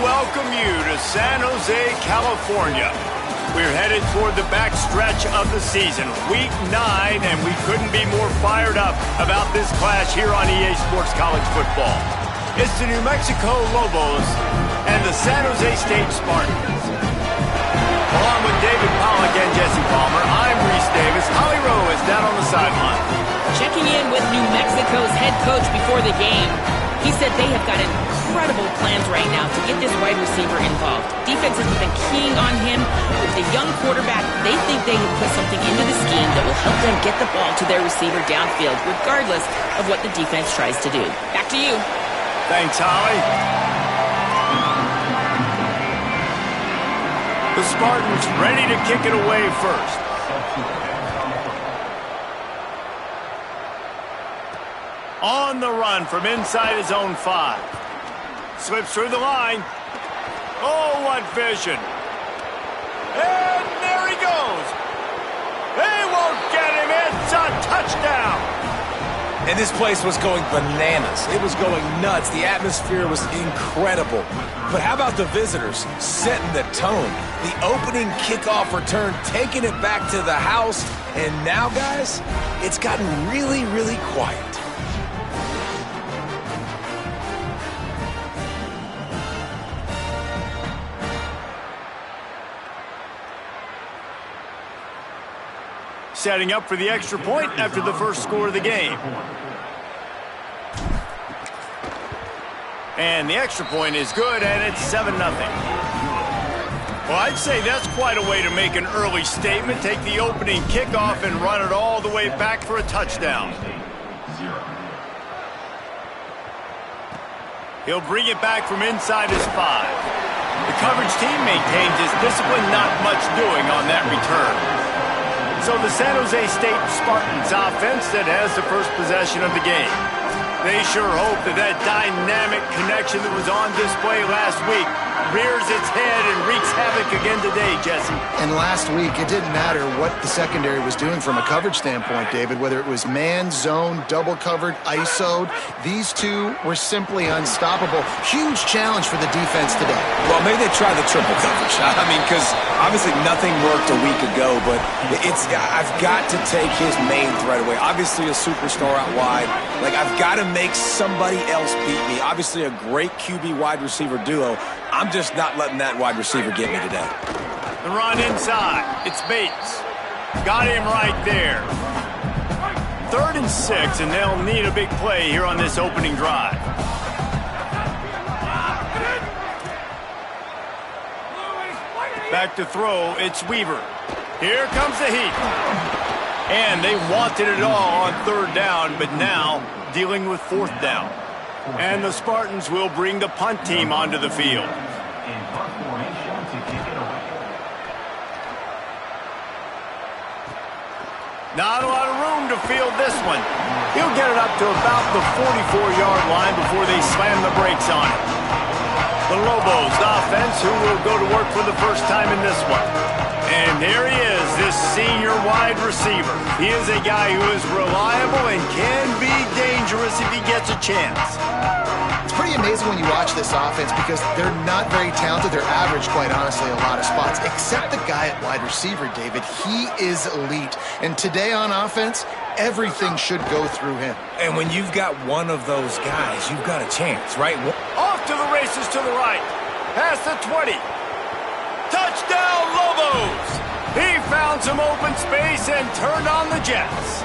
welcome you to San Jose, California. We're headed toward the backstretch of the season, Week 9, and we couldn't be more fired up about this clash here on EA Sports College Football. It's the New Mexico Lobos and the San Jose State Spartans. Along with David Pollack and Jesse Palmer, I'm Reese Davis. Holly Rowe is down on the sideline. Checking in with New Mexico's head coach before the game. He said they have got incredible plans right now to get this wide receiver involved. Defenses have been keying on him. With the young quarterback, they think they have put something into the scheme that will help them get the ball to their receiver downfield, regardless of what the defense tries to do. Back to you. Thanks, Holly. The Spartans ready to kick it away first. On the run from inside his own 5. Slips through the line. Oh, what vision. And there he goes. They won't get him. It's a touchdown. And this place was going bananas. It was going nuts. The atmosphere was incredible. But how about the visitors setting the tone? The opening kickoff return, taking it back to the house. And now, guys, it's gotten really, really quiet. Setting up for the extra point after the first score of the game. And the extra point is good, and it's 7-0. Well, I'd say that's quite a way to make an early statement. Take the opening kickoff and run it all the way back for a touchdown. He'll bring it back from inside his 5. The coverage team maintains his discipline, not much doing on that return. So the San Jose State Spartans offense that has the first possession of the game. They sure hope that that dynamic connection that was on display last week rears its head and wreaks havoc again today, Jesse. And last week, it didn't matter what the secondary was doing from a coverage standpoint, David, whether it was man, zone, double covered, ISO'd. These two were simply unstoppable. Huge challenge for the defense today. Well, maybe they try the triple coverage. I mean, because obviously nothing worked a week ago, but I've got to take his main threat away. Obviously a superstar out wide. Like, I've got to make somebody else beat me. Obviously a great QB wide receiver duo. I'm just not letting that wide receiver get me today. The run inside. It's Bates. Got him right there. 3rd and 6, and they'll need a big play here on this opening drive. Back to throw, it's Weaver. Here comes the heat. And they wanted it all on 3rd down, but now dealing with 4th down. And the Spartans will bring the punt team onto the field. Not a lot of room to field this one. He'll get it up to about the 44-yard line before they slam the brakes on it. The Lobos offense, who will go to work for the first time in this one. And there he is, this senior wide receiver. He is a guy who is reliable and can be dangerous if he gets a chance. It's pretty amazing when you watch this offense because they're not very talented. They're average, quite honestly, a lot of spots. Except the guy at wide receiver, David. He is elite. And today on offense, everything should go through him. And when you've got one of those guys, you've got a chance, right? Off to the races to the right. Past the 20. Touchdown, Lobos! He found some open space and turned on the Jets.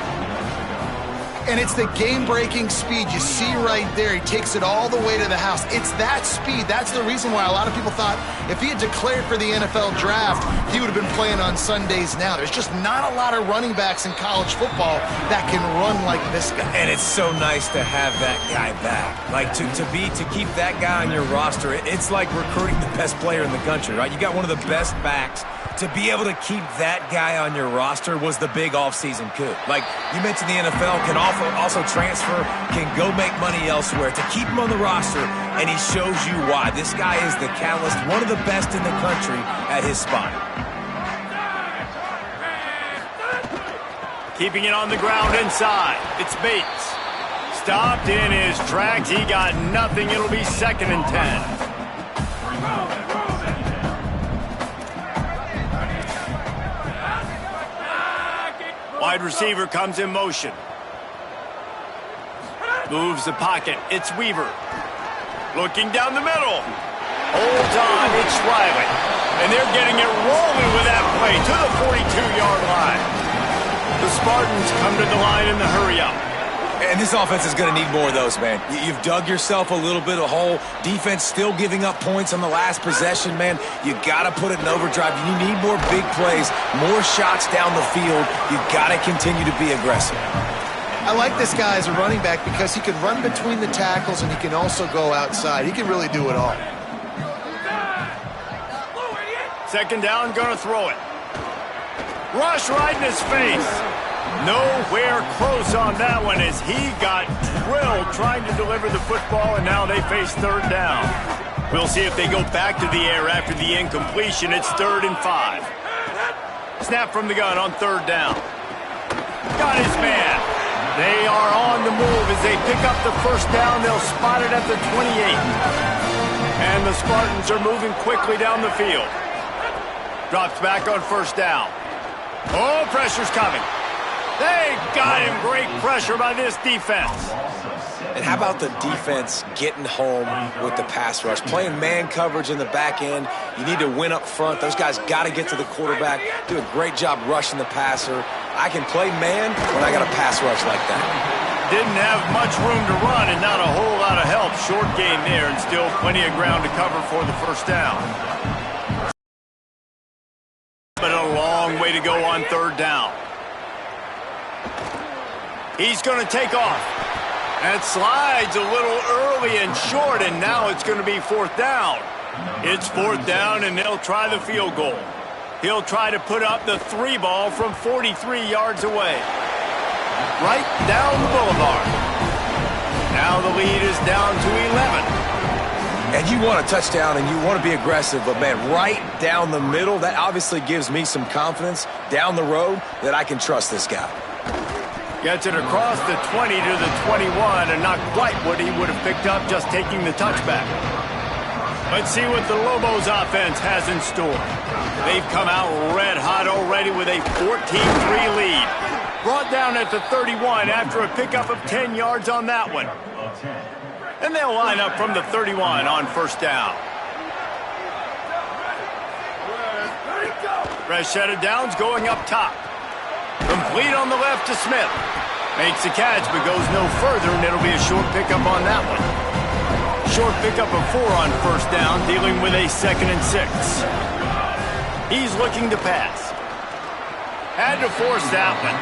And it's the game-breaking speed you see right there. He takes it all the way to the house. It's that speed. That's the reason why a lot of people thought if he had declared for the NFL draft, he would have been playing on Sundays now. There's just not a lot of running backs in college football that can run like this guy. And it's so nice to have that guy back. Like, to keep that guy on your roster, it's like recruiting the best player in the country, right? You got one of the best backs. To be able to keep that guy on your roster was the big offseason coup. Like you mentioned, the NFL can also transfer, can go make money elsewhere. To keep him on the roster, and he shows you why. This guy is the catalyst, one of the best in the country at his spot. Keeping it on the ground inside. It's Bates. Stopped in his tracks. He got nothing. It'll be 2nd and 10. wide receiver comes in motion. Moves the pocket. It's Weaver. Looking down the middle. Holds on. It's Riley. And they're getting it rolling with that play to the 42-yard line. The Spartans come to the line in the hurry-up. And this offense is going to need more of those, man. You've dug yourself a little bit of hole. Defense still giving up points on the last possession, man. You got to put it in overdrive. You need more big plays, more shots down the field. You got to continue to be aggressive. I like this guy as a running back because he can run between the tackles and he can also go outside. He can really do it all. Second down, gonna throw it. Rush right in his face. Nowhere close on that one as he got drilled trying to deliver the football, and now they face third down. We'll see if they go back to the air after the incompletion. It's 3rd and 5. Snap from the gun on 3rd down. Got his man. They are on the move as they pick up the first down. They'll spot it at the 28. And the Spartans are moving quickly down the field. Drops back on 1st down. Oh, pressure's coming. They got him. Great pressure by this defense. And how about the defense getting home with the pass rush? Playing man coverage in the back end. You need to win up front. Those guys got to get to the quarterback. Do a great job rushing the passer. I can play man when I got a pass rush like that. Didn't have much room to run and not a whole lot of help. Short game there and still plenty of ground to cover for the first down. But a long way to go on 3rd down. He's going to take off. That slides a little early and short, and now it's going to be 4th down. It's 4th down, and they'll try the field goal. He'll try to put up the 3 ball from 43 yards away. Right down the boulevard. Now the lead is down to 11. And you want a touchdown and you want to be aggressive, but, man, right down the middle, that obviously gives me some confidence down the road that I can trust this guy. Gets it across the 20 to the 21, and not quite what he would have picked up just taking the touchback. Let's see what the Lobos offense has in store. They've come out red hot already with a 14-3 lead. Brought down at the 31 after a pickup of 10 yards on that one. And they'll line up from the 31 on 1st down. Fresh set of downs going up top. Complete on the left to Smith. Makes the catch but goes no further, and it'll be a short pickup on that one. Short pickup of 4 on 1st down, dealing with a 2nd and 6. He's looking to pass. Had to force that one.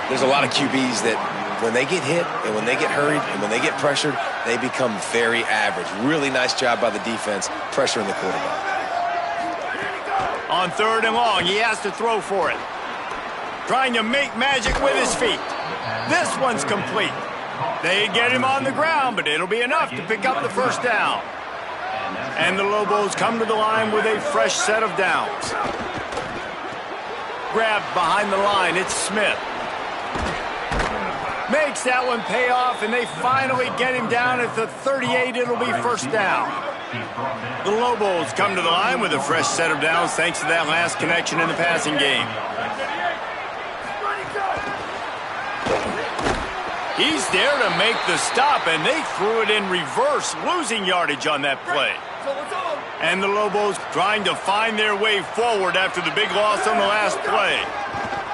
There's a lot of QBs that when they get hit and when they get hurried and when they get pressured, they become very average. Really nice job by the defense, pressuring the quarterback. On 3rd and long, he has to throw for it. Trying to make magic with his feet. This one's complete. They get him on the ground, but it'll be enough to pick up the 1st down. And the Lobos come to the line with a fresh set of downs. Grabbed behind the line, it's Smith. Makes that one pay off, and they finally get him down at the 38. It'll be 1st down. The Lobos come to the line with a fresh set of downs thanks to that last connection in the passing game. He's there to make the stop, and they threw it in reverse, losing yardage on that play. And the Lobos trying to find their way forward after the big loss on the last play.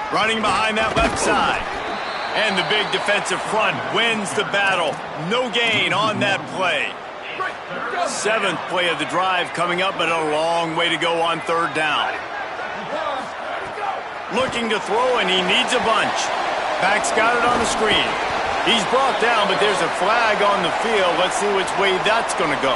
Running behind that left side. And the big defensive front wins the battle. No gain on that play. 7th play of the drive coming up, but a long way to go on 3rd down. Looking to throw, and he needs a bunch. Pack's got it on the screen. He's brought down, but there's a flag on the field. Let's see which way that's going to go.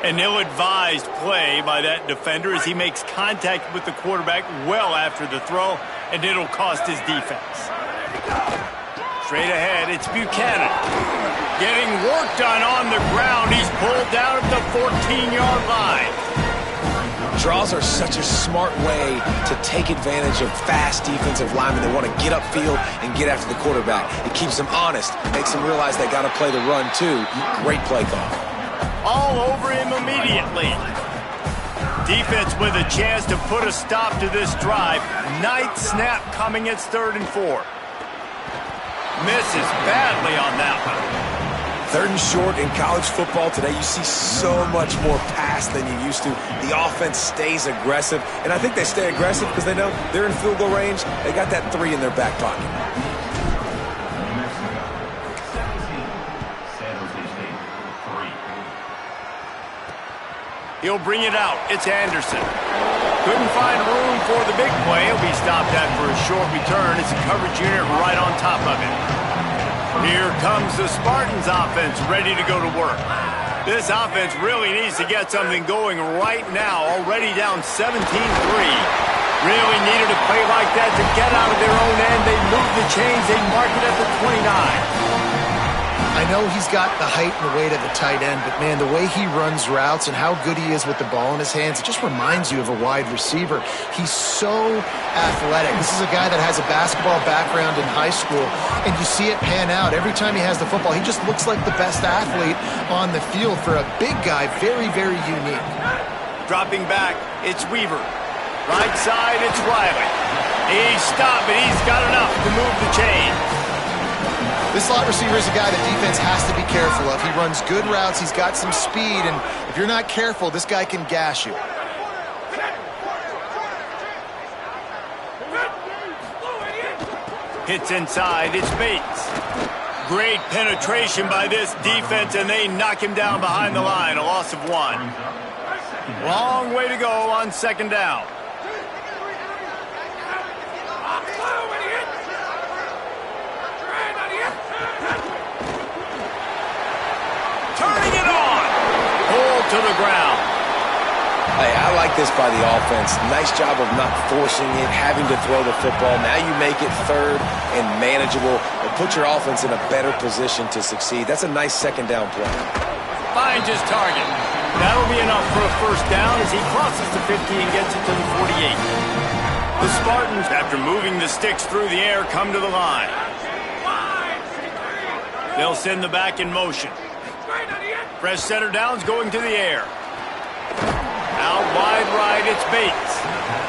An ill-advised play by that defender as he makes contact with the quarterback well after the throw, and it'll cost his defense. Straight ahead, it's Buchanan. Getting work done on the ground. He's pulled down at the 14-yard line. Draws are such a smart way to take advantage of fast defensive linemen. They want to get upfield and get after the quarterback. It keeps them honest, makes them realize they got to play the run too. Great play call. all over him immediately. Defense with a chance to put a stop to this drive. Ninth snap coming. It's 3rd and 4. Misses badly on that one. 3rd and short in college football today. You see so much more pass than you used to. The offense stays aggressive, and I think they stay aggressive because they know they're in field goal range. They got that 3 in their back pocket. He'll bring it out. It's Anderson. Couldn't find room for the big play. He'll be stopped at for a short return. It's a coverage unit right on top of him. Here comes the Spartans offense ready to go to work. This offense really needs to get something going right now. Already down 17-3. Really needed a play like that to get out of their own end. They move the chains. They mark it at the 29. I know he's got the height and the weight of the tight end, but, man, the way he runs routes and how good he is with the ball in his hands, it just reminds you of a wide receiver. He's so athletic. This is a guy that has a basketball background in high school, and you see it pan out. Every time he has the football, he just looks like the best athlete on the field. For a big guy, very, very unique. Dropping back, it's Weaver. Right side, it's Riley. He's stopped, but he's got enough to move the chain. This slot receiver is a guy that defense has to be careful of. He runs good routes. He's got some speed, and if you're not careful, this guy can gash you. Hits inside. It's Bates. Great penetration by this defense, and they knock him down behind the line. A loss of 1. Long way to go on 2nd down. Turning it on. Pulled to the ground. Hey, I like this by the offense. Nice job of not forcing it, having to throw the football. Now you make it 3rd and manageable and put your offense in a better position to succeed. That's a nice 2nd down play. Finds his target. That'll be enough for a 1st down as he crosses the 50 and gets it to the 48. The Spartans, after moving the sticks through the air, come to the line. They'll send the back in motion. Fresh center downs going to the air. Out wide right, it's Bates.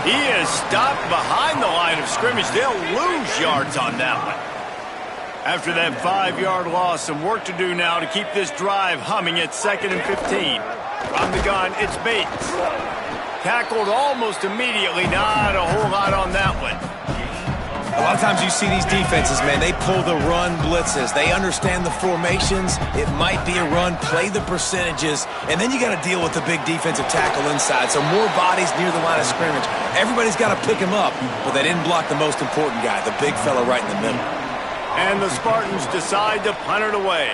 He is stopped behind the line of scrimmage. They'll lose yards on that one. After that 5-yard loss, some work to do now to keep this drive humming at 2nd and 15. From the gun, it's Bates. Tackled almost immediately. Not a whole lot on that one. A lot of times you see these defenses, man, they pull the run blitzes. They understand the formations. It might be a run, play the percentages, and then you got to deal with the big defensive tackle inside. So more bodies near the line of scrimmage. Everybody's got to pick him up, but they didn't block the most important guy, the big fella right in the middle. And the Spartans decide to punt it away.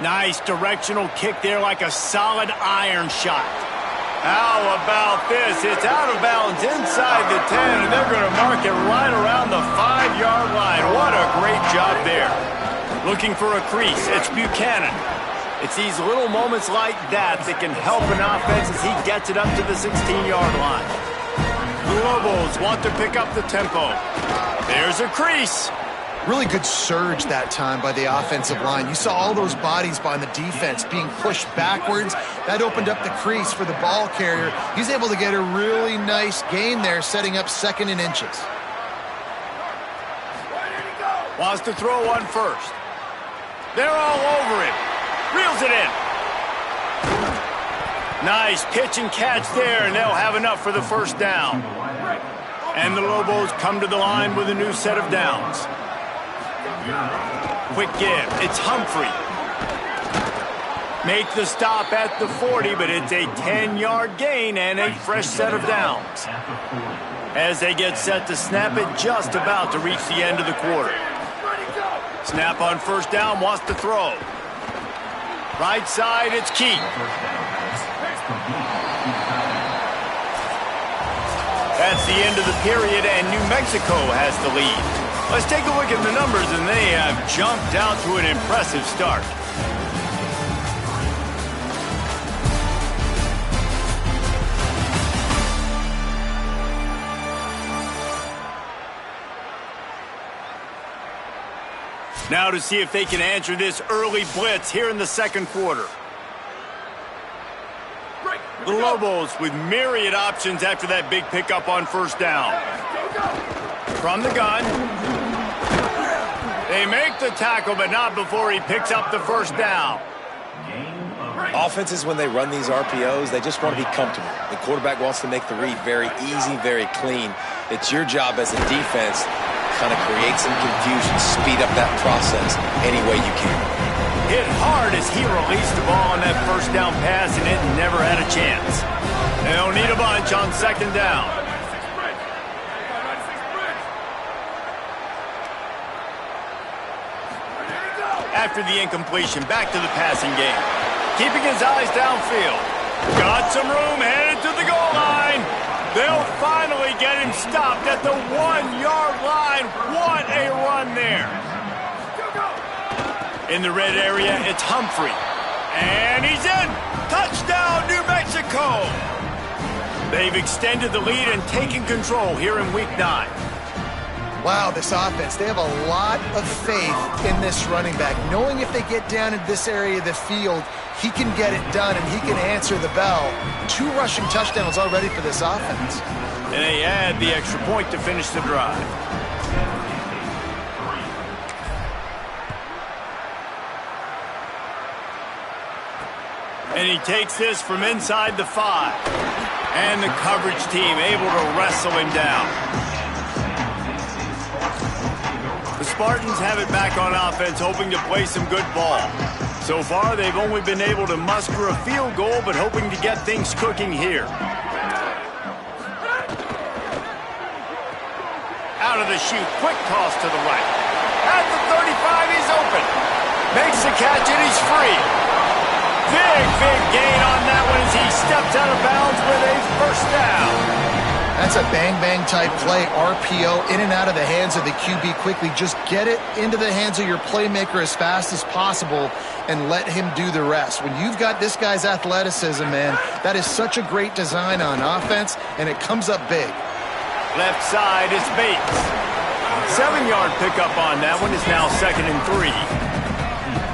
Nice directional kick there like a solid iron shot. How about this? It's out of bounds inside the 10, and they're going to mark it right around the 5-yard line. What a great job there. Looking for a crease. It's Buchanan. It's these little moments like that that can help an offense as he gets it up to the 16-yard line. The Lobos want to pick up the tempo. There's a crease. Really good surge that time by the offensive line. You saw all those bodies by the defense being pushed backwards. That opened up the crease for the ball carrier. He's able to get a really nice gain there, setting up 2nd and inches. Wants to throw one first. They're all over him. Reels it in. Nice pitch and catch there, and they'll have enough for the 1st down. And the Lobos come to the line with a new set of downs. Quick give. It's Humphrey. Make the stop at the 40, but it's a 10-yard gain and a fresh set of downs. As they get set to snap it, just about to reach the end of the quarter. Snap on 1st down, wants to throw. Right side, it's Keith. That's the end of the period, and New Mexico has the lead. Let's take a look at the numbers, and they have jumped out to an impressive start. Now to see if they can answer this early blitz here in the 2nd quarter. The Lobos with myriad options after that big pickup on first down. From the gun. They make the tackle, but not before he picks up the first down. Offenses, when they run these RPOs, they just want to be comfortable. The quarterback wants to make the read very easy, very clean. It's your job as a defense to kind of create some confusion, speed up that process any way you can. Hit hard as he released the ball on that first down pass, and it never had a chance. They'll need a bunch on second down. After the incompletion, back to the passing game. Keeping his eyes downfield. Got some room, headed to the goal line. They'll finally get him stopped at the 1-yard line. What a run there. In the red area, it's Humphrey. And he's in. Touchdown, New Mexico. They've extended the lead and taken control here in Week 9. Wow, this offense, they have a lot of faith in this running back, knowing if they get down in this area of the field, he can get it done and he can answer the bell. 2 rushing touchdowns already for this offense. And they add the extra point to finish the drive. And he takes this from inside the 5. And the coverage team able to wrestle him down. The Spartans have it back on offense, hoping to play some good ball. So far, they've only been able to muster a field goal, but hoping to get things cooking here. Out of the chute, quick toss to the right. At the 35, he's open. Makes the catch, and he's free. Big gain on that one as he steps out of bounds with a first down. That's a bang-bang type play, RPO, in and out of the hands of the QB quickly. Just get it into the hands of your playmaker as fast as possible and let him do the rest. When you've got this guy's athleticism, man, that is such a great design on offense, and it comes up big. Left side is Bates. 7-yard pickup on that one is now 2nd and 3.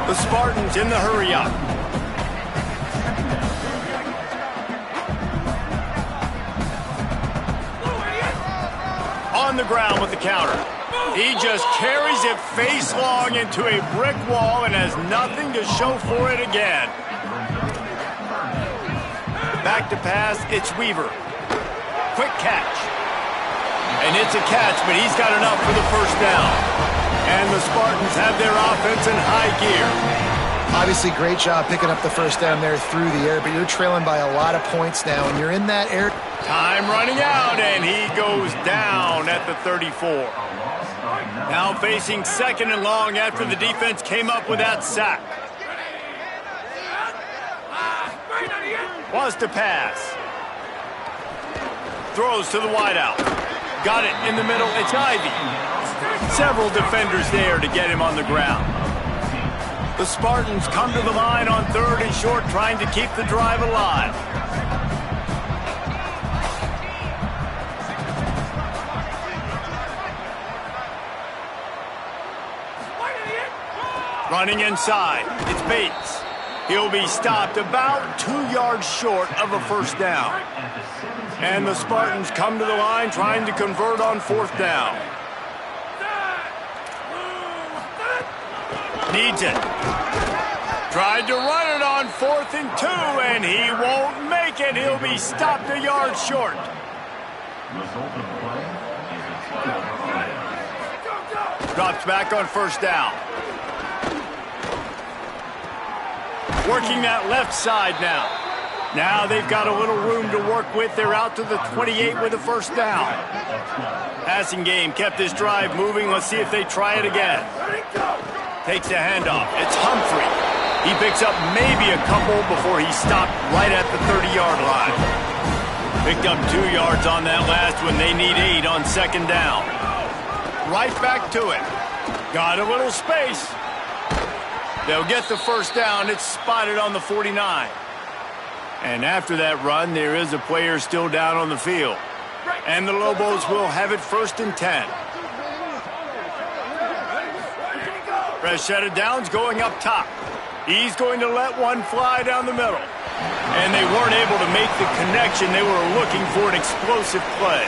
The Spartans in the hurry-up. On the ground with the counter. He just carries it face long into a brick wall and has nothing to show for it again. Back to pass, it's Weaver. Quick catch. And it's a catch, but he's got enough for the first down. And the Spartans have their offense in high gear. Obviously, great job picking up the first down there through the air, but you're trailing by a lot of points now, and you're in that air. Time running out, and he goes down at the 34. Now facing 2nd and long after the defense came up with that sack. Wants to pass. Throws to the wideout. Got it in the middle. It's Ivy. Several defenders there to get him on the ground. The Spartans come to the line on 3rd and short, trying to keep the drive alive. Running inside, it's Bates. He'll be stopped about 2 yards short of a first down. And the Spartans come to the line trying to convert on 4th down. Needs it. Tried to run it on 4th and 2, and he won't make it. He'll be stopped a yard short. Drops back on first down. Working that left side now. Now they've got a little room to work with. They're out to the 28 with a first down. Passing game kept this drive moving. Let's see if they try it again. Takes the handoff. It's Humphrey. He picks up maybe a couple before he's stopped right at the 30-yard line. Picked up 2 yards on that last one. They need 8 on 2nd down. Right back to it. Got a little space. They'll get the first down. It's spotted on the 49. And after that run, there is a player still down on the field. And the Lobos will have it 1st and 10. Fresh set of downs going up top. He's going to let one fly down the middle. And they weren't able to make the connection. They were looking for an explosive play.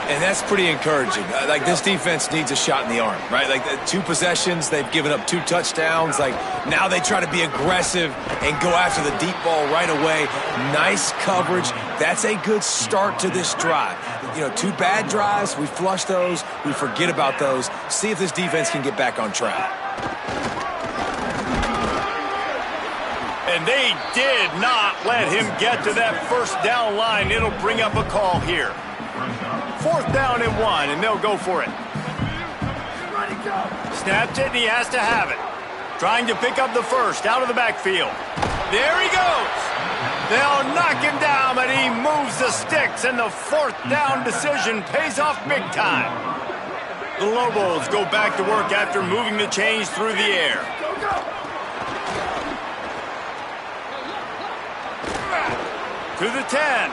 And that's pretty encouraging. Like, this defense needs a shot in the arm, right? Like, 2 possessions, they've given up 2 touchdowns. Like, now they try to be aggressive and go after the deep ball right away. Nice coverage. That's a good start to this drive. 2 bad drives, we flush those, we forget about those. See if this defense can get back on track. And they did not let him get to that first down line. It'll bring up a call here. 4th down and 1, and they'll go for it. Snapped it, and he has to have it. Trying to pick up the first out of the backfield. There he goes. They'll knock him down, but he moves the sticks, and the 4th down decision pays off big time. The Lobos go back to work after moving the chains through the air. To the 10.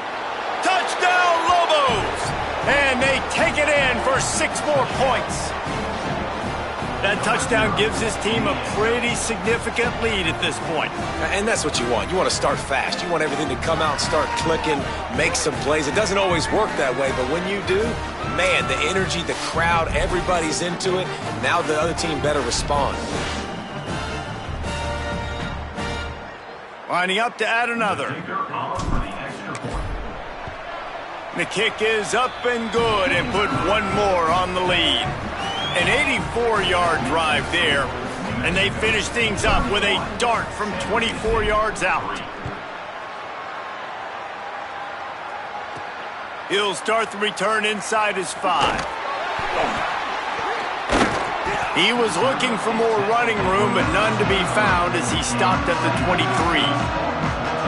Touchdown, Lobos! And they take it in for 6 more points. That touchdown gives his team a pretty significant lead at this point. And that's what you want. You want to start fast. You want everything to come out, start clicking, make some plays. It doesn't always work that way, but when you do, man, the energy, the crowd, everybody's into it. Now the other team better respond. Lining up to add another. The kick is up and good and put 1 more on the lead. An 84-yard drive there, and they finish things up with a dart from 24 yards out. He'll start the return inside his 5. He was looking for more running room, but none to be found as he stopped at the 23.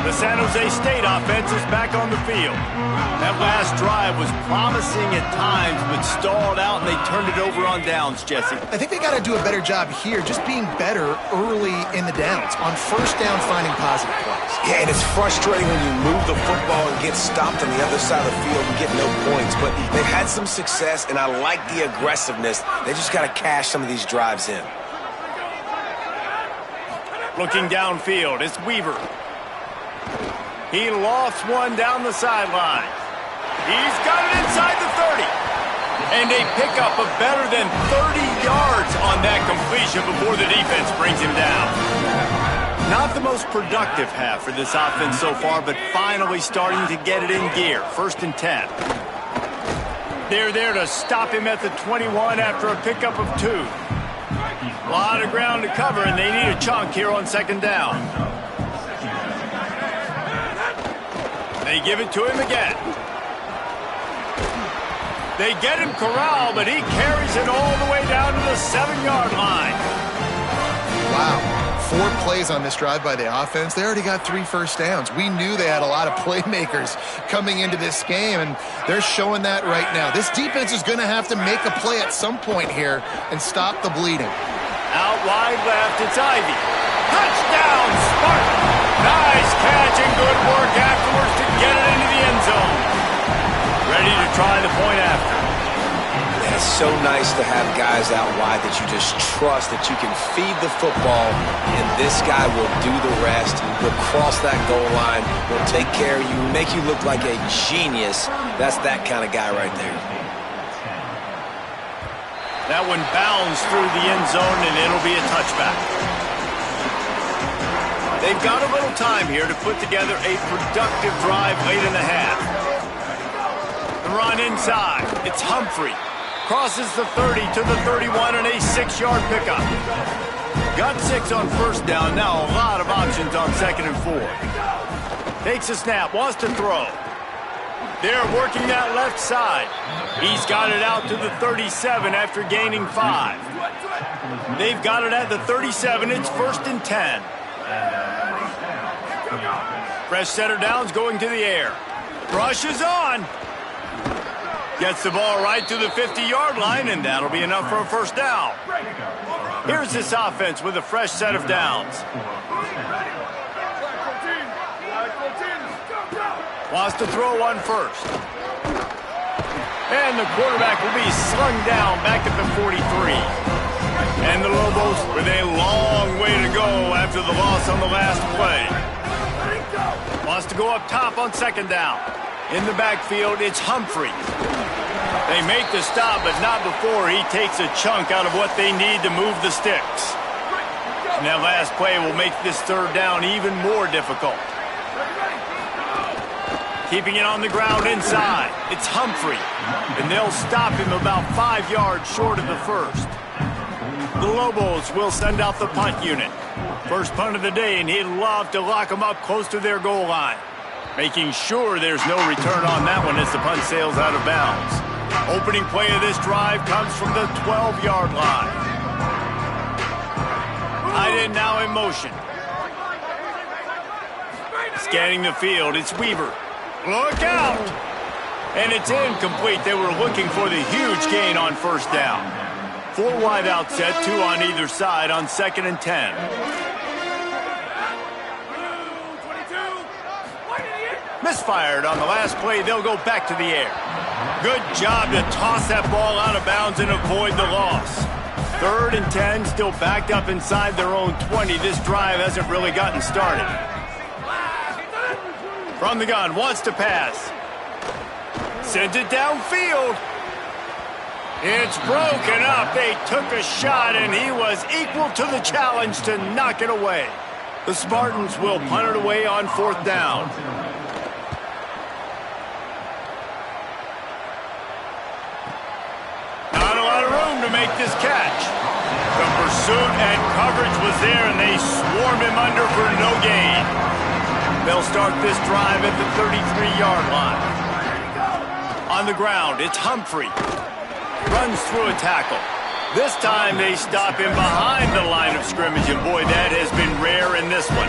The San Jose State offense is back on the field. That last drive was promising at times, but stalled out, and they turned it over on downs, Jesse. I think they got to do a better job here, just being better early in the downs. On 1st down, finding positive plays. Yeah, and it's frustrating when you move the football and get stopped on the other side of the field and get no points. But they've had some success, and I like the aggressiveness. They just got to cash some of these drives in. Looking downfield, it's Weaver. He lofts one down the sideline. He's got it inside the 30. And they pick up a better than 30 yards on that completion before the defense brings him down. Not the most productive half for this offense so far, but finally starting to get it in gear. 1st and 10. They're there to stop him at the 21 after a pickup of 2. A lot of ground to cover, and they need a chunk here on 2nd down. They give it to him again. They get him corralled, but he carries it all the way down to the 7-yard line. Wow. 4 plays on this drive by the offense. They already got 3 first downs. We knew they had a lot of playmakers coming into this game, and they're showing that right now. This defense is going to have to make a play at some point here and stop the bleeding. Out wide left, it's Ivy. Touchdown, Spartan! Nice catch and good work afterwards to get it into the end zone. Ready to try the point after. Man, it's so nice to have guys out wide that you just trust that you can feed the football, and this guy will do the rest. He'll cross that goal line, will take care of you, make you look like a genius. That's that kind of guy right there. That one bounds through the end zone, and it'll be a touchback. They've got a little time here to put together a productive drive late in the half. The run inside. It's Humphrey. Crosses the 30 to the 31 and a 6-yard pickup. Got 6 on 1st down. Now a lot of options on 2nd and 4. Takes a snap. Wants to throw. They're working that left side. He's got it out to the 37 after gaining 5. They've got it at the 37. It's 1st and 10. Fresh set of downs going to the air. Rush is on. Gets the ball right to the 50-yard line, and that'll be enough for a 1st down. Here's this offense with a fresh set of downs. Wants to throw on 1st. And the quarterback will be slung down back at the 43. And the Lobos with a long way to go after the loss on the last play. Wants to go up top on second down. In the backfield, it's Humphrey. They make the stop, but not before he takes a chunk out of what they need to move the sticks. And that last play will make this third down even more difficult. Keeping it on the ground inside. It's Humphrey. And they'll stop him about 5 yards short of the first. The Lobos will send out the punt unit. First punt of the day, and he'd love to lock them up close to their goal line. Making sure there's no return on that one as the punt sails out of bounds. Opening play of this drive comes from the 12-yard line. Tight end now in motion. Scanning the field, it's Weaver. Look out! And it's incomplete. They were looking for the huge gain on first down. 4 wide out set, 2 on either side on 2nd and 10. Misfired on the last play. They'll go back to the air. Good job to toss that ball out of bounds and avoid the loss. 3rd and 10, still backed up inside their own 20. This drive hasn't really gotten started. From the gun, wants to pass. Sends it downfield. It's broken up. They took a shot, and he was equal to the challenge to knock it away. The Spartans will punt it away on 4th down. Not a lot of room to make this catch. The pursuit and coverage was there, and they swarmed him under for no gain. They'll start this drive at the 33-yard line. On the ground, it's Humphrey. Runs through a tackle. This time they stop him behind the line of scrimmage, and boy, that has been rare in this one.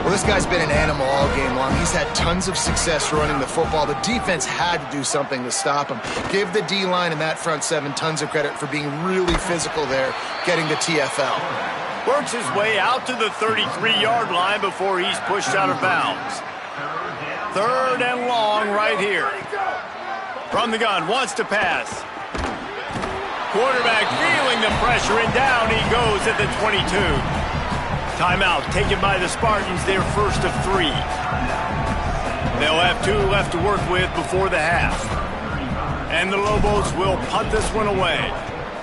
Well, this guy's been an animal all game long. He's had tons of success running the football. The defense had to do something to stop him. Give the D-line and that front 7 tons of credit for being really physical there, getting the TFL. Works his way out to the 33-yard line before he's pushed out of bounds. 3rd and long right here. From the gun, wants to pass. Quarterback feeling the pressure, and down he goes at the 22. Timeout taken by the Spartans, their first of 3. They'll have 2 left to work with before the half. And the Lobos will punt this one away.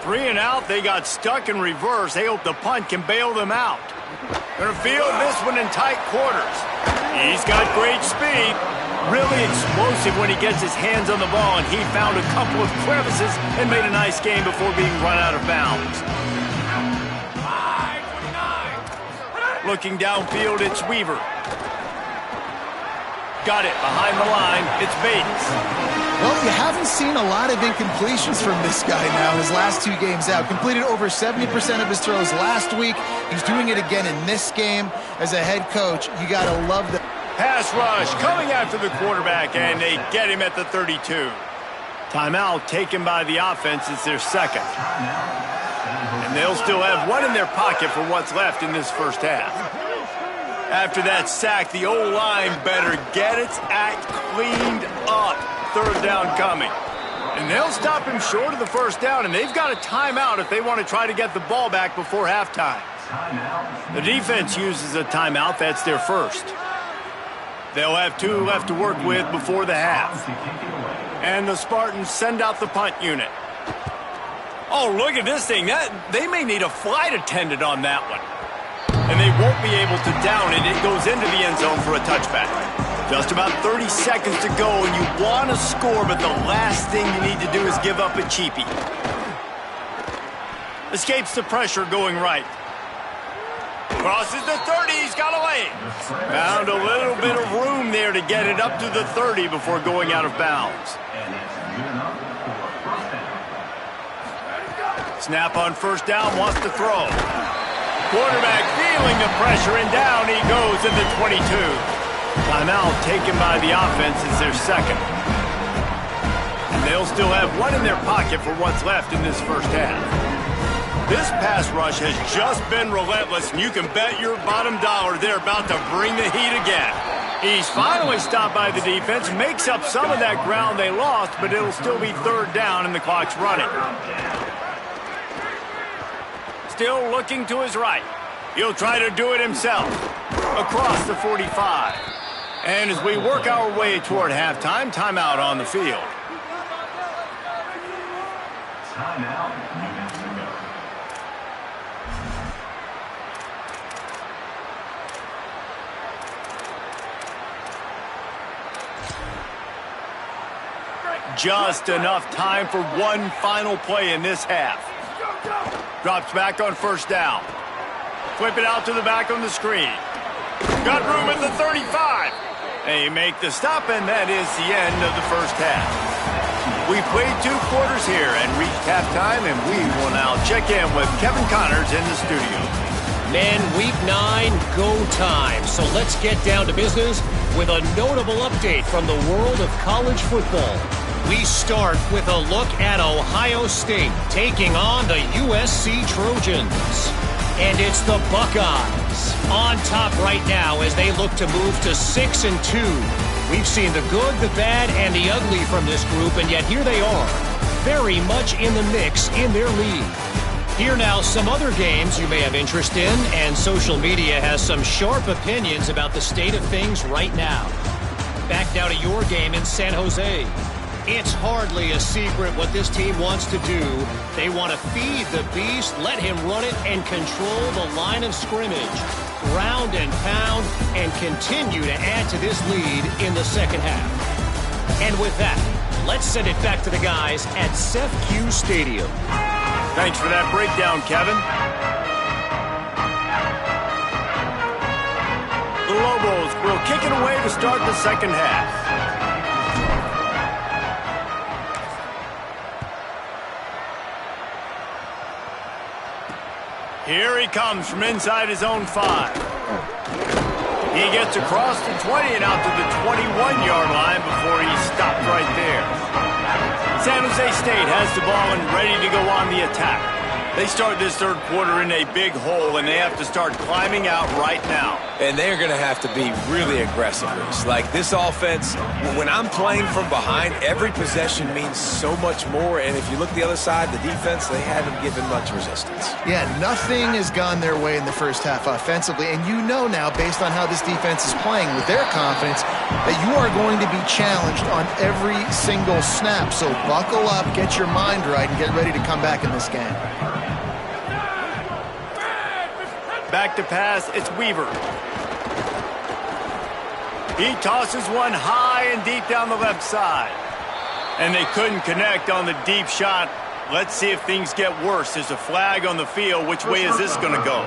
3 and out, they got stuck in reverse. They hope the punt can bail them out. They're field this one in tight quarters. He's got great speed. Really explosive when he gets his hands on the ball, and he found a couple of crevices and made a nice game before being run out of bounds. Looking downfield, it's Weaver. Got it behind the line. It's Bates. Well, you haven't seen a lot of incompletions from this guy now his last 2 games out. Completed over 70% of his throws last week. He's doing it again in this game. As a head coach, you got to love the pass rush coming after the quarterback, and they get him at the 32. Timeout taken by the offense. It's their 2nd. And they'll still have 1 in their pocket for what's left in this first half. After that sack, the O-line better get its act cleaned up. 3rd down coming. And they'll stop him short of the first down, and they've got a timeout if they want to try to get the ball back before halftime. The defense uses a timeout. That's their first. They'll have 2 left to work with before the half. And the Spartans send out the punt unit. Oh, look at this thing. They may need a flight attendant on that one. And they won't be able to down it. It goes into the end zone for a touchback. Just about 30 seconds to go, and you want to score, but the last thing you need to do is give up a cheapie. Escapes the pressure going right. Crosses the 30, he's got a lane. Found a little bit of room there to get it up to the 30 before going out of bounds. Snap on first down, wants to throw. Quarterback feeling the pressure, and down he goes at the 22. Timeout taken by the offense is their 2nd. And they'll still have 1 in their pocket for what's left in this first half. This pass rush has just been relentless, and you can bet your bottom dollar they're about to bring the heat again. He's finally stopped by the defense, makes up some of that ground they lost, but it'll still be 3rd down and the clock's running. Still looking to his right. He'll try to do it himself. Across the 45. And as we work our way toward halftime, timeout on the field. Timeout, New Mexico. Just enough time for one final play in this half. Drops back on first down. Flip it out to the back on the screen. Got room at the 35. They make the stop, and that is the end of the first half. We played 2 quarters here and reached halftime, and we will now check in with Kevin Connors in the studio. Men, week 9, go time. So let's get down to business with a notable update from the world of college football. We start with a look at Ohio State taking on the USC Trojans. And it's the Buckeyes on top right now as they look to move to 6-2. We've seen the good, the bad, and the ugly from this group, and yet here they are, very much in the mix in their league. Here now, some other games you may have interest in, and social media has some sharp opinions about the state of things right now. Back now to your game in San Jose. It's hardly a secret what this team wants to do. They want to feed the beast, let him run it, and control the line of scrimmage. Ground and pound, and continue to add to this lead in the second half. And with that, let's send it back to the guys at SJSU Stadium. Thanks for that breakdown, Kevin. The Lobos will kick it away to start the second half. Here he comes from inside his own 5. He gets across the 20 and out to the 21-yard line before he's stopped right there. San Jose State has the ball and ready to go on the attack. They start this third quarter in a big hole, and they have to start climbing out right now. And they're going to have to be really aggressive. Like this offense, when I'm playing from behind, every possession means so much more. And if you look the other side, the defense, they haven't given much resistance. Yeah, nothing has gone their way in the first half offensively. And you know now, based on how this defense is playing with their confidence, that you are going to be challenged on every single snap. So buckle up, get your mind right, and get ready to come back in this game. Back to pass, it's Weaver. He tosses one high and deep down the left side. And they couldn't connect on the deep shot. Let's see if things get worse. There's a flag on the field. Which way is this going to go?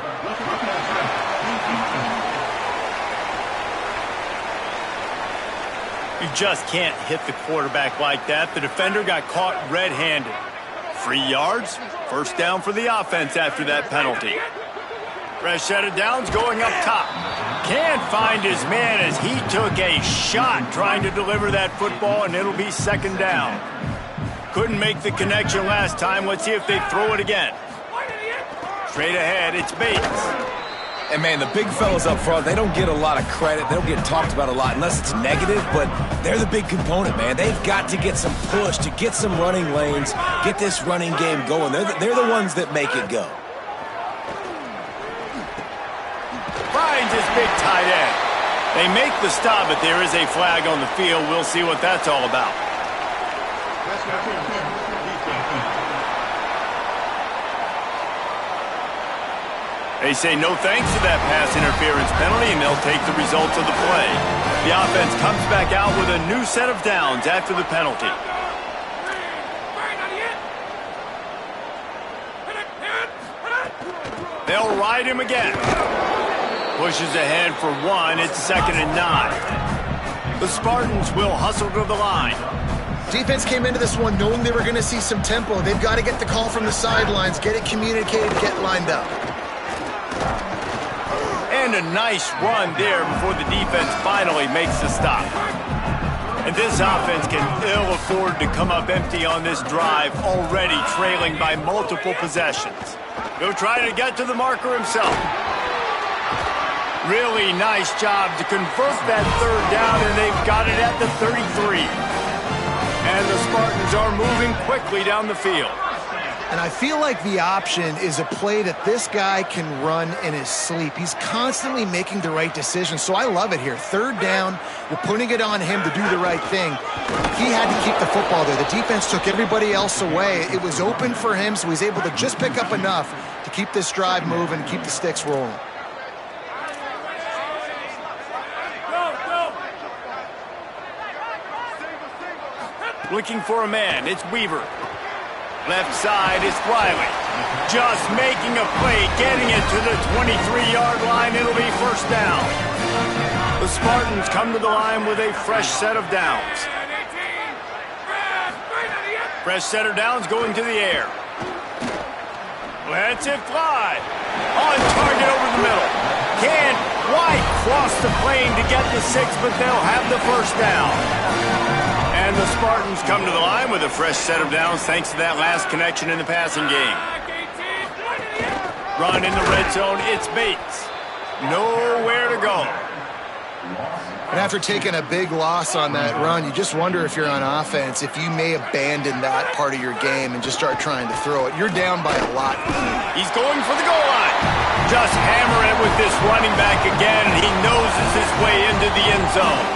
You just can't hit the quarterback like that. The defender got caught red-handed. 3 yards, first down for the offense after that penalty. Fresh set of downs going up top. Can't find his man as he took a shot trying to deliver that football, and it'll be second down. Couldn't make the connection last time. Let's see if they throw it again. Straight ahead, it's Bates. And, man, the big fellas up front, they don't get a lot of credit. They don't get talked about a lot unless it's negative, but they're the big component, man. They've got to get some push, to get some running lanes, get this running game going. They're the ones that make it go. Finds his big tight end. They make the stop, but there is a flag on the field. We'll see what that's all about. They say no thanks to that pass interference penalty, and they'll take the results of the play. The offense comes back out with a new set of downs after the penalty. They'll ride him again. Pushes ahead for 1. It's 2nd and 9. The Spartans will hustle to the line. Defense came into this one knowing they were going to see some tempo. They've got to get the call from the sidelines, get it communicated, get lined up. And a nice run there before the defense finally makes the stop. And this offense can ill afford to come up empty on this drive, already trailing by multiple possessions. He'll try to get to the marker himself. Really nice job to convert that third down, and they've got it at the 33. And the Spartans are moving quickly down the field. And I feel like the option is a play that this guy can run in his sleep. He's constantly making the right decision, so I love it here. Third down, we're putting it on him to do the right thing. He had to keep the football there. The defense took everybody else away. It was open for him, so he's able to just pick up enough to keep this drive moving and keep the sticks rolling. Looking for a man, it's Weaver. Left side is Riley. Just making a play, getting it to the 23-yard line. It'll be first down. The Spartans come to the line with a fresh set of downs. Fresh set of downs going to the air. Lets it fly. On target over the middle. Can't quite cross the plane to get the 6, but they'll have the first down. And the Spartans come to the line with a fresh set of downs thanks to that last connection in the passing game. Run in the red zone, it's Bates. Nowhere to go. And after taking a big loss on that run, you just wonder if you're on offense, if you may abandon that part of your game and just start trying to throw it. You're down by a lot. He's going for the goal line. Just hammer it with this running back again, and he noses his way into the end zone.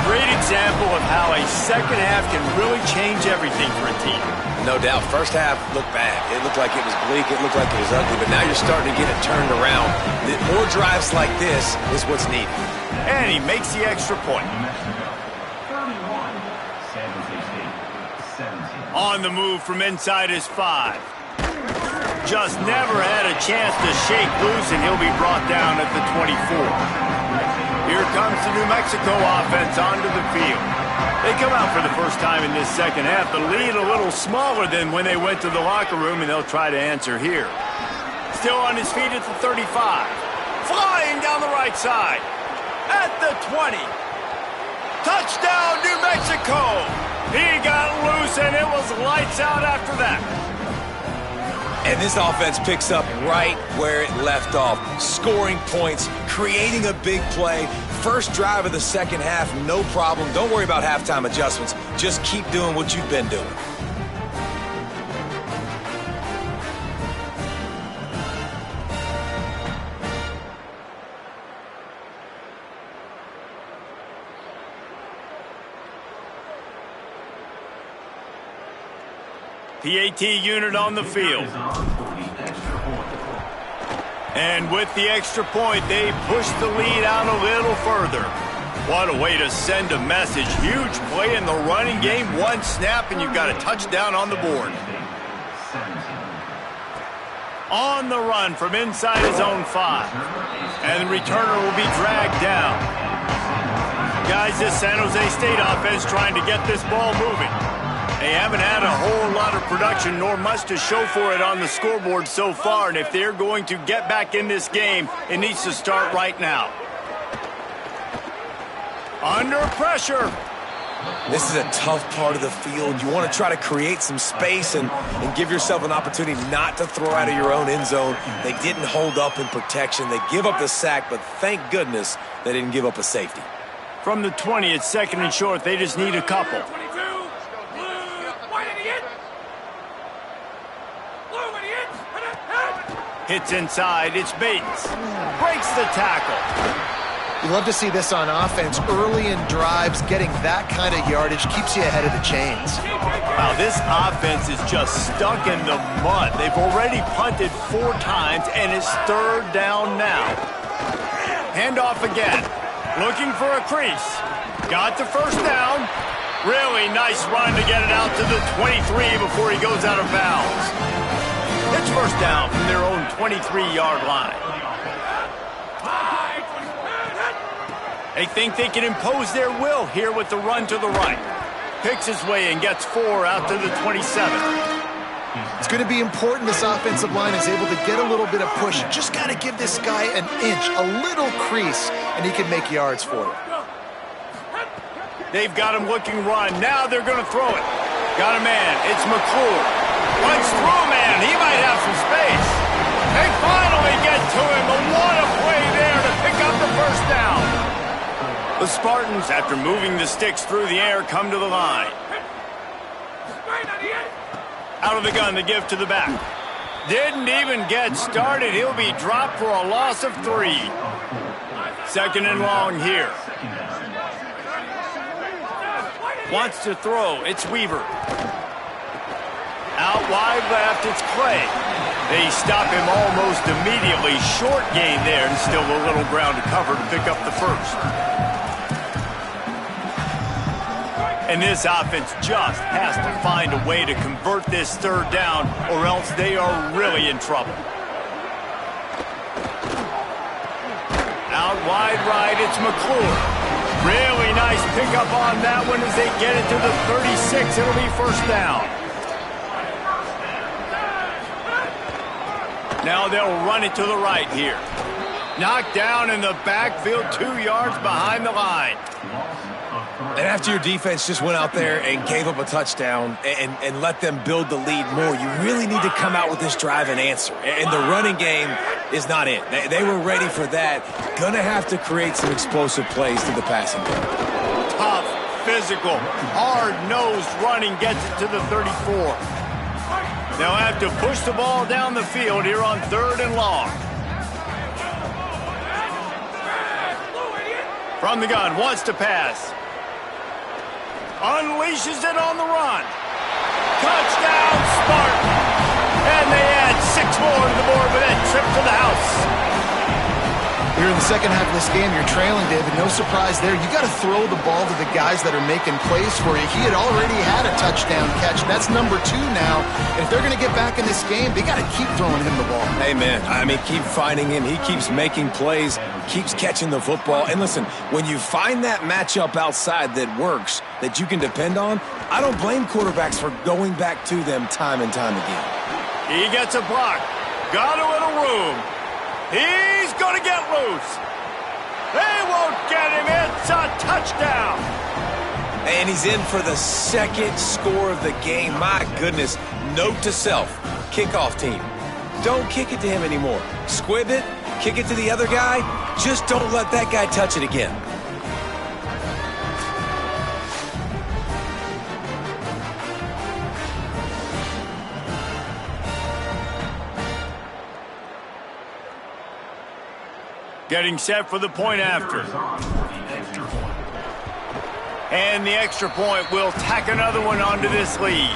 Great example of how a second half can really change everything for a team. No doubt. First half looked bad. It looked like it was bleak. It looked like it was ugly. But now you're starting to get it turned around. More drives like this is what's needed. And he makes the extra point. 31, San Jose State, 17. On the move from inside his 5. Just never had a chance to shake loose, and he'll be brought down at the 24. Here comes the New Mexico offense onto the field. They come out for the first time in this second half. The lead a little smaller than when they went to the locker room, and they'll try to answer here. Still on his feet at the 35. Flying down the right side. At the 20. Touchdown, New Mexico. He got loose, and it was lights out after that. And this offense picks up right where it left off. Scoring points, creating a big play. First drive of the second half, no problem. Don't worry about halftime adjustments. Just keep doing what you've been doing. PAT unit on the field. And with the extra point, they push the lead out a little further. What a way to send a message. Huge play in the running game. One snap, and you've got a touchdown on the board. On the run from inside his own 5. And the returner will be dragged down. Guys, this San Jose State offense trying to get this ball moving. They haven't had a whole lot of production, nor much to show for it on the scoreboard so far. And if they're going to get back in this game, it needs to start right now. Under pressure. This is a tough part of the field. You want to try to create some space and give yourself an opportunity not to throw out of your own end zone. They didn't hold up in protection. They give up the sack, but thank goodness they didn't give up a safety. From the 20, it's second and short. They just need a couple. Hits inside, it's Bates. Breaks the tackle. You love to see this on offense. Early in drives, getting that kind of yardage keeps you ahead of the chains. Wow, this offense is just stuck in the mud. They've already punted 4 times, and it's third down now. Handoff again. Looking for a crease. Got the first down. Really nice run to get it out to the 23 before he goes out of bounds. It's first down from their own 23-yard line. They think they can impose their will here with the run to the right. Picks his way and gets 4 out to the 27. It's going to be important this offensive line is able to get a little bit of push. You just got to give this guy an inch, a little crease, and he can make yards for you. They've got him looking run. Now they're going to throw it. Got a man. It's McClure. Runs through, man. He might have some space. They finally get to him. But what a play there to pick up the first down. The Spartans, after moving the sticks through the air, come to the line. Out of the gun, the give to the back. Didn't even get started. He'll be dropped for a loss of 3. Second and long here. Wants to throw. It's Weaver. Out wide left, it's Clay. They stop him almost immediately. Short gain there, and still a little ground to cover to pick up the first. And this offense just has to find a way to convert this third down, or else they are really in trouble. Out wide right, it's McClure. Really nice pickup on that one as they get it to the 36. It'll be first down. Now they'll run it to the right here. Knocked down in the backfield, 2 yards behind the line. And after your defense just went out there and gave up a touchdown and let them build the lead more, you really need to come out with this drive and answer. And the running game is not it. They were ready for that. Gonna have to create some explosive plays to the passing game. Tough, physical, hard-nosed running gets it to the 34. They'll have to push the ball down the field here on 3rd and long. From the gun, wants to pass. Unleashes it on the run. Touchdown, Spartan. And they add 6 more to the board with that trip to the house. Here in the second half of this game, you're trailing, David. No surprise there. You got to throw the ball to the guys that are making plays for you. He had already had a touchdown catch. That's number 2 now. And if they're going to get back in this game, they got to keep throwing him the ball. Hey, man, I mean, keep finding him. He keeps making plays, keeps catching the football. And listen, when you find that matchup outside that works, that you can depend on, I don't blame quarterbacks for going back to them time and time again. He gets a block. Got a little room. He's going to get loose. They won't get him. It's a touchdown. And he's in for the second score of the game. My goodness. Note to self, kickoff team. Don't kick it to him anymore. Squib it, kick it to the other guy. Just don't let that guy touch it again. Getting set for the point after. And the extra point will tack another one onto this lead.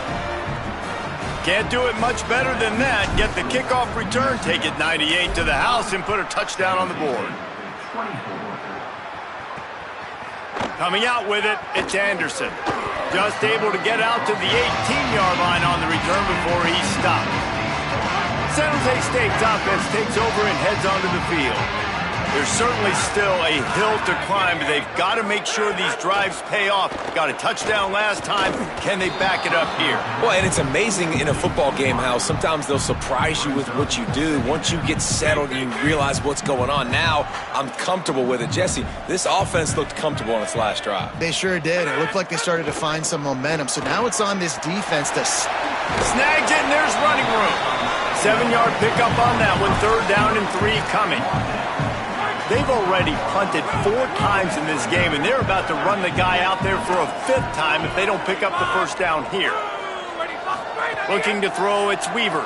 Can't do it much better than that. Get the kickoff return, take it 98 to the house, and put a touchdown on the board. Coming out with it, it's Anderson. Just able to get out to the 18-yard line on the return before he stopped. San Jose State's offense takes over and heads onto the field. There's certainly still a hill to climb, but they've got to make sure these drives pay off. Got a touchdown last time. Can they back it up here? Well, and it's amazing in a football game how sometimes they'll surprise you with what you do. Once you get settled and you realize what's going on, now I'm comfortable with it. Jesse, this offense looked comfortable on its last drive. They sure did. It looked like they started to find some momentum. So now it's on this defense to... Snags it, and there's running room. 7-yard pickup on that one. 3rd down and 3 coming. They've already punted 4 times in this game, and they're about to run the guy out there for a 5th time if they don't pick up the first down here. Looking to throw, it's Weaver.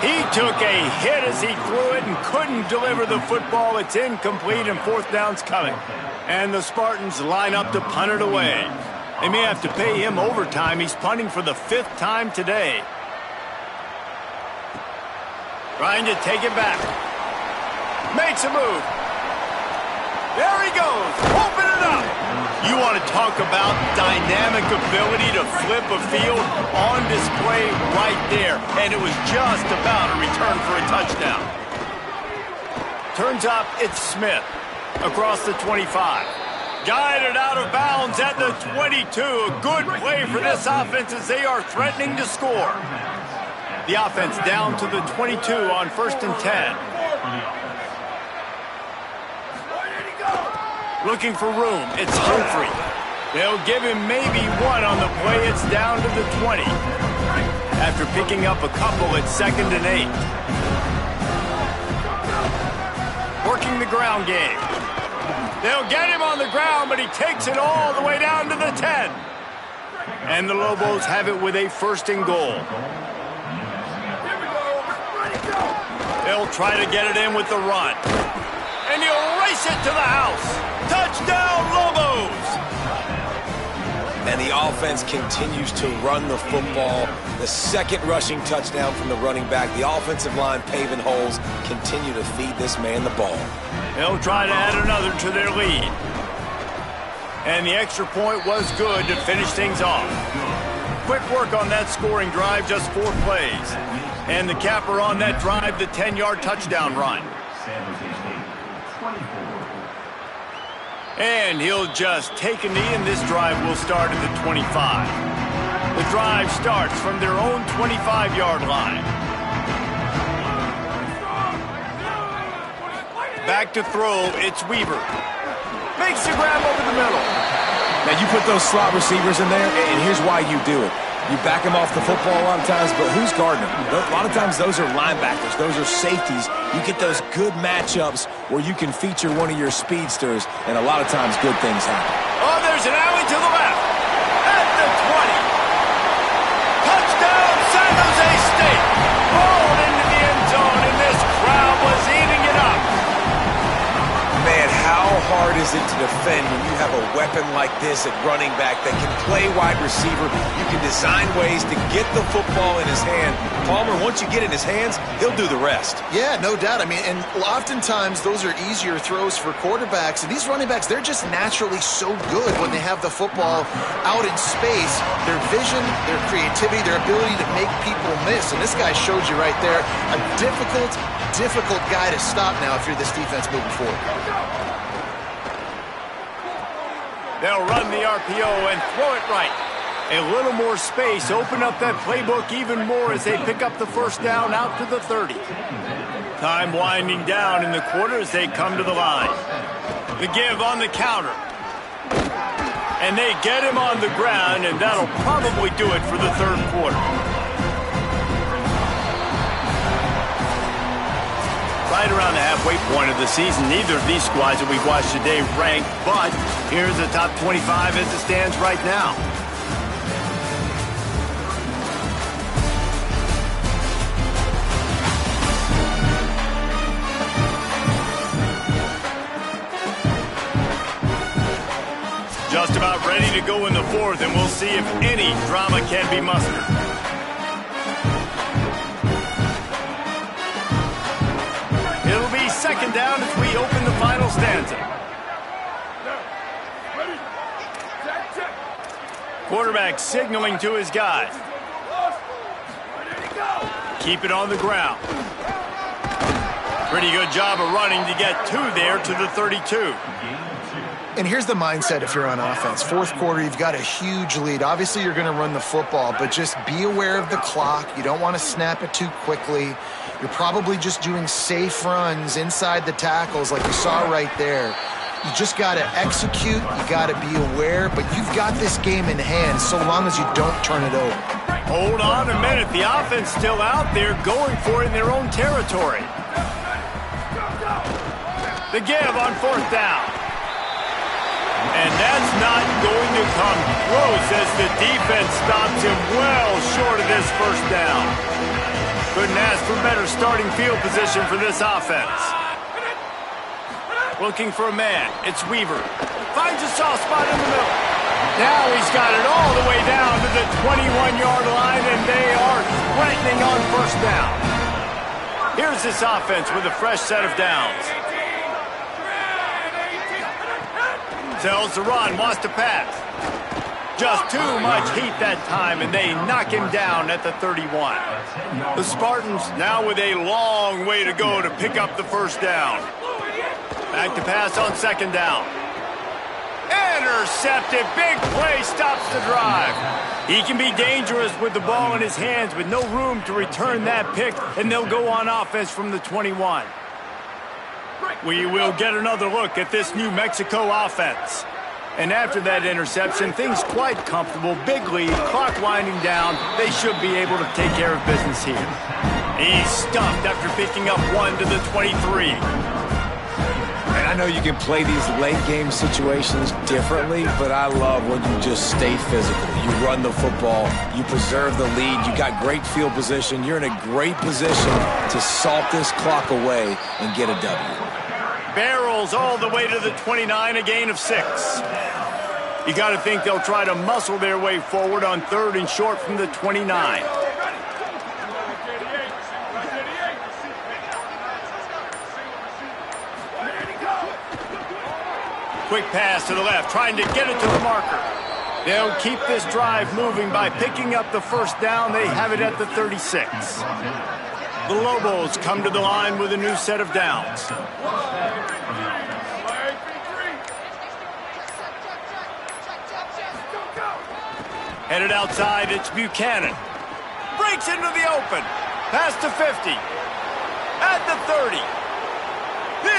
He took a hit as he threw it and couldn't deliver the football. It's incomplete, and 4th down's coming. And the Spartans line up to punt it away. They may have to pay him overtime. He's punting for the 5th time today. Trying to take it back. Makes a move. There he goes. Open it up. You want to talk about dynamic ability to flip a field on display right there. And it was just about a return for a touchdown. Turns up, it's Smith across the 25. Guided out of bounds at the 22. A good play for this offense as they are threatening to score. The offense down to the 22 on 1st and 10. Looking for room, it's Humphrey. They'll give him maybe 1 on the play. It's down to the 20. After picking up a couple, it's 2nd and 8. Working the ground game. They'll get him on the ground, but he takes it all the way down to the 10. And the Lobos have it with a 1st and goal. They'll try to get it in with the run. And he'll race it to the house. Touchdown, Lobos! And the offense continues to run the football. The 2nd rushing touchdown from the running back. The offensive line paving holes. Continue to feed this man the ball. They'll try to add another to their lead. And the extra point was good to finish things off. Quick work on that scoring drive, just 4 plays. And the capper on that drive, the 10-yard touchdown run. And he'll just take a knee, and this drive will start at the 25. The drive starts from their own 25-yard line. Back to throw, it's Weaver. Makes the grab over the middle. Now, you put those slot receivers in there, and here's why you do it. You back them off the football a lot of times, but who's guarding them? A lot of times those are linebackers. Those are safeties. You get those good matchups where you can feature one of your speedsters, and a lot of times good things happen. Oh, there's an alley to the left. At the 20. Touchdown, San Jose State. Rolled into the end zone, and this crowd was eating it up. Man, how hard is it to defend when you have a weapon like this at running back that can play wide receiver? You can design ways to get the football in his hand. Palmer, once you get it in his hands, he'll do the rest. Yeah, no doubt. I mean, and oftentimes those are easier throws for quarterbacks. And these running backs, they're just naturally so good when they have the football out in space. Their vision, their creativity, their ability to make people miss. And this guy showed you right there a difficult guy to stop now if you're this defense moving forward. They'll run the RPO and throw it right. A little more space, open up that playbook even more as they pick up the 1st down out to the 30. Time winding down in the quarter as they come to the line. The give on the counter. And they get him on the ground, and that'll probably do it for the 3rd quarter. Right around the halfway point of the season, neither of these squads that we've watched today rank, but here's the top 25 as it stands right now. Just about ready to go in the 4th, and we'll see if any drama can be mustered. It'll be 2nd down as we open the final stanza. Quarterback signaling to his guys. Keep it on the ground. Pretty good job of running to get 2 there to the 32. And here's the mindset if you're on offense. 4th quarter, you've got a huge lead. Obviously, you're going to run the football, but just be aware of the clock. You don't want to snap it too quickly. You're probably just doing safe runs inside the tackles like you saw right there. You just got to execute. You got to be aware, but you've got this game in hand so long as you don't turn it over. Hold on a minute. The offense still out there going for it in their own territory. The give on 4th down. And that's not going to come close as the defense stops him well short of this 1st down. Couldn't ask for better starting field position for this offense. Looking for a man. It's Weaver. Finds a soft spot in the middle. Now he's got it all the way down to the 21-yard line, and they are threatening on 1st down. Here's this offense with a fresh set of downs. Tells the run, wants to pass. Just too much heat that time, and they knock him down at the 31. The Spartans now with a long way to go to pick up the 1st down. Back to pass on 2nd down. Intercepted. Big play stops the drive. He can be dangerous with the ball in his hands with no room to return that pick, and they'll go on offense from the 21. We will get another look at this New Mexico offense. And after that interception, things quite comfortable. Big lead, clock winding down. They should be able to take care of business here. He's stuffed after picking up 1 to the 23. And I know you can play these late-game situations differently, but I love when you just stay physical. You run the football, you preserve the lead, you got great field position, you're in a great position to salt this clock away and get a W. Barrels all the way to the 29, a gain of 6. You got to think they'll try to muscle their way forward on 3rd and short from the 29. Quick pass to the left, trying to get it to the marker. They'll keep this drive moving by picking up the first down. They have it at the 36. The Lobos come to the line with a new set of downs. Headed outside, it's Buchanan. Breaks into the open. Past the 50. At the 30.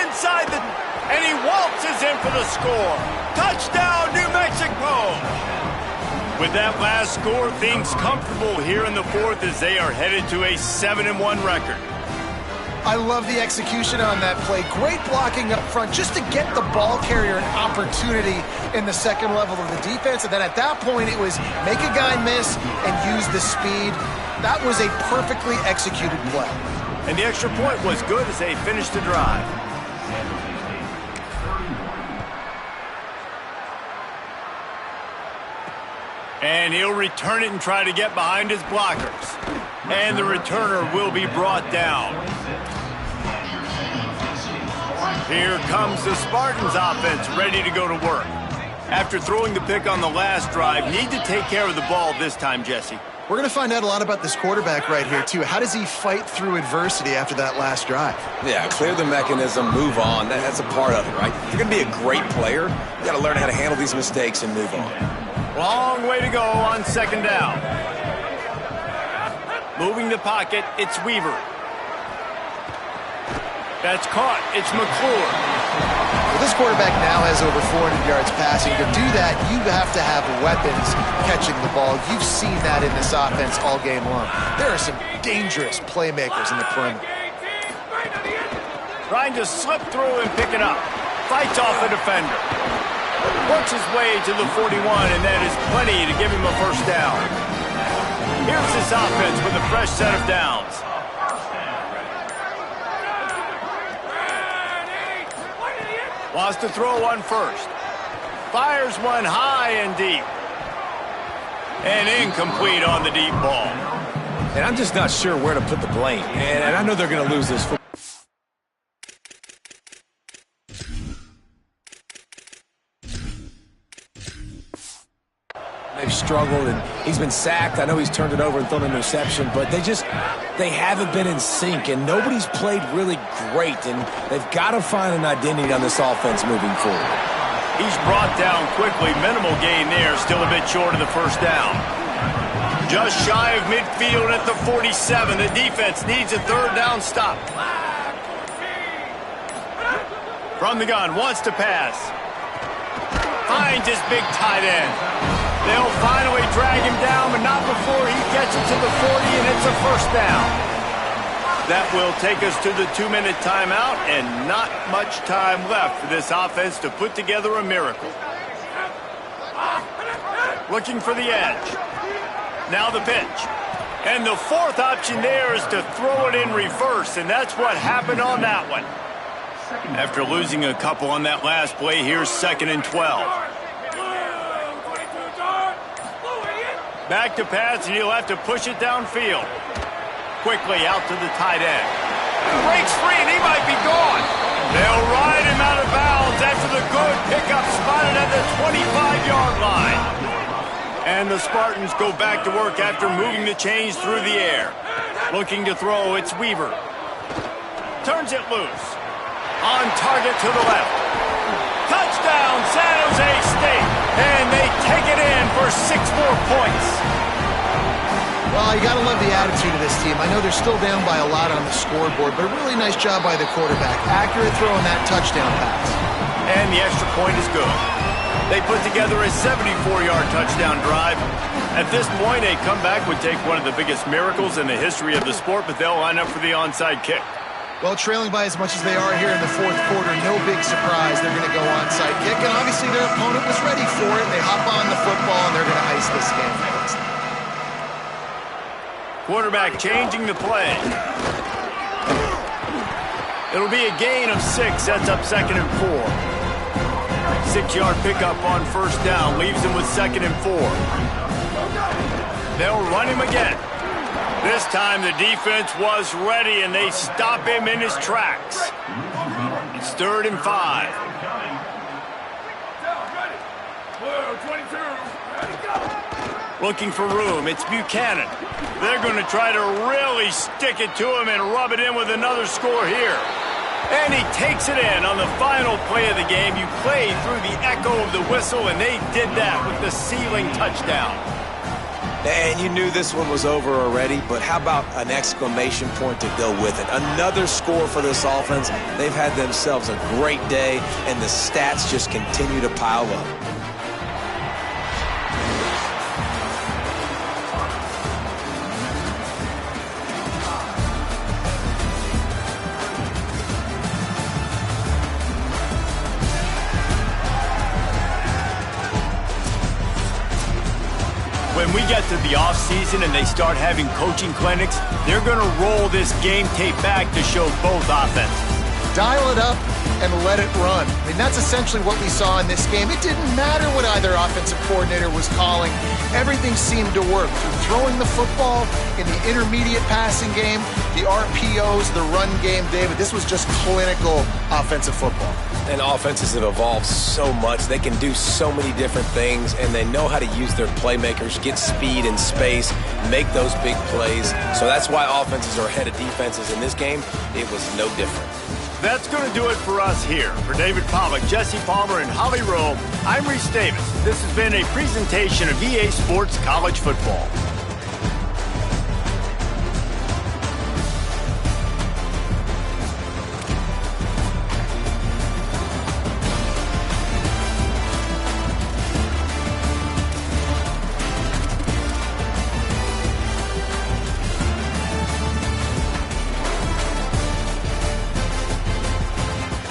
Inside the... And he waltzes in for the score. Touchdown, New Mexico! With that last score, things comfortable here in the 4th as they are headed to a 7-1 record. I love the execution on that play. Great blocking up front just to get the ball carrier an opportunity in the second level of the defense. And then at that point, it was make a guy miss and use the speed. That was a perfectly executed play. And the extra point was good as they finished the drive. And he'll return it and try to get behind his blockers. And the returner will be brought down. Here comes the Spartans offense ready to go to work. After throwing the pick on the last drive, need to take care of the ball this time, Jesse. We're going to find out a lot about this quarterback right here, too. How does he fight through adversity after that last drive? Yeah, clear the mechanism, move on. That's a part of it, right? If you're going to be a great player, you got to learn how to handle these mistakes and move on. Long way to go on 2nd down. Moving the pocket, it's Weaver. That's caught. It's McClure. Well, this quarterback now has over 400 yards passing. To do that, you have to have weapons catching the ball. You've seen that in this offense all game long. There are some dangerous playmakers in the perimeter. Trying to slip through and pick it up. Fights off the defender. Works his way to the 41, and that is plenty to give him a first down. Here's this offense with a fresh set of downs. Wants to throw one first. Fires one high and deep. And incomplete on the deep ball. And I'm just not sure where to put the blame. And I know they're going to lose this football. They've struggled, and he's been sacked. I know he's turned it over and thrown an interception, but they haven't been in sync, and nobody's played really great, and they've got to find an identity on this offense moving forward. He's brought down quickly. Minimal gain there, still a bit short of the first down. Just shy of midfield at the 47. The defense needs a 3rd down stop. From the gun, wants to pass. Finds his big tight end. They'll finally drag him down, but not before he gets it to the 40, and it's a first down. That will take us to the 2-minute timeout, and not much time left for this offense to put together a miracle. Looking for the edge. Now the pitch. And the 4th option there is to throw it in reverse, and that's what happened on that one. After losing a couple on that last play, here's 2nd and 12. Back to pass, and he'll have to push it downfield. Quickly out to the tight end. Breaks free, and he might be gone. They'll ride him out of bounds after the good pickup spotted at the 25-yard line. And the Spartans go back to work after moving the chains through the air. Looking to throw, it's Weaver. Turns it loose. On target to the left. Touchdown, San Jose State. And they take it in for 6 more points. Well, you got to love the attitude of this team. I know they're still down by a lot on the scoreboard, but a really nice job by the quarterback. Accurate throw on that touchdown pass. And the extra point is good. They put together a 74-yard touchdown drive. At this point, a comeback would take one of the biggest miracles in the history of the sport, but they'll line up for the onside kick. Well, trailing by as much as they are here in the fourth quarter, no big surprise. They're going to go onside kick, and obviously their opponent was ready for it. They hop on the football, and they're going to ice this game fast. Quarterback changing the play. It'll be a gain of 6, sets up 2nd and 4. 6-yard pickup on first down, leaves him with 2nd and 4. They'll run him again. This time the defense was ready, and they stop him in his tracks. It's 3rd and 5. Looking for room. It's Buchanan. They're going to try to really stick it to him and rub it in with another score here. And he takes it in on the final play of the game. You play through the echo of the whistle, and they did that with the sealing touchdown. And you knew this one was over already, but how about an exclamation point to go with it? Another score for this offense. They've had themselves a great day, and the stats just continue to pile up. When we get to the offseason and they start having coaching clinics, they're going to roll this game tape back to show both offenses. Dial it up and let it run. I mean, that's essentially what we saw in this game. It didn't matter what either offensive coordinator was calling. Everything seemed to work. Through throwing the football, in the intermediate passing game, the RPOs, the run game, David, this was just clinical offensive football. And offenses have evolved so much. They can do so many different things, and they know how to use their playmakers, get speed and space, make those big plays. So that's why offenses are ahead of defenses in this game. It was no different. That's going to do it for us here. For David Pollack, Jesse Palmer, and Holly Rowe, I'm Reese Davis. This has been a presentation of EA Sports College Football.